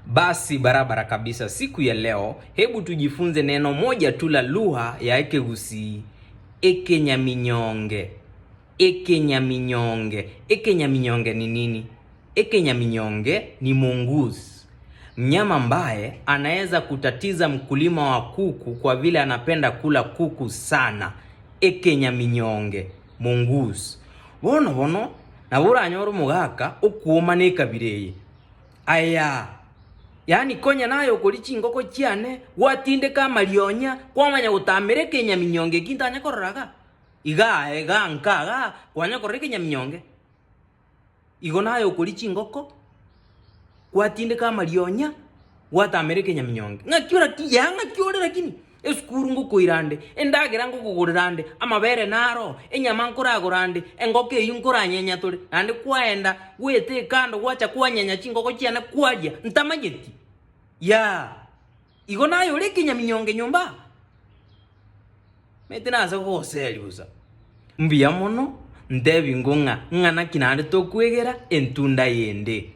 Basi barabara kabisa, siku ya leo hebu tujifunze neno moja tu la lugha ya Ekegusi. Ekenyaminyonge. Ekenyaminyonge. Ekenyaminyonge ni nini? Ekenyaminyonge ni mongoose, mnyama ambaye anaweza kutatiza mkulima wa kuku kwa vile anapenda kula kuku sana. Ekenyaminyonge, mongoose. Bono na buranyoro mugaka ukuuma ne kabireye. Aya, yani konya nayo kuri chingoko cyane watinde ka marionya kwamanya gutamire Ekenyaminyonge kintanya kororaga iga nkaga kwanya koreke Ekenyaminyonge igo nayo kuri chingoko watinde ka marionya watamire Ekenyaminyonge ngakiora kiyanga kiore lakini esukuru ngoko irande endagera ngokugurande amabere naro enyama nkoragurande engoko eyu nkoranyenya turi ande kwaenda wete kando gwacha kwanyenya chingoko cyane kwaria ntamanyeti ya igo nayo uri Ekenyaminyonge nyumba mete naza goseri busa mbia mono ndebi ngonga ngana kinande tokwegera entunda yende.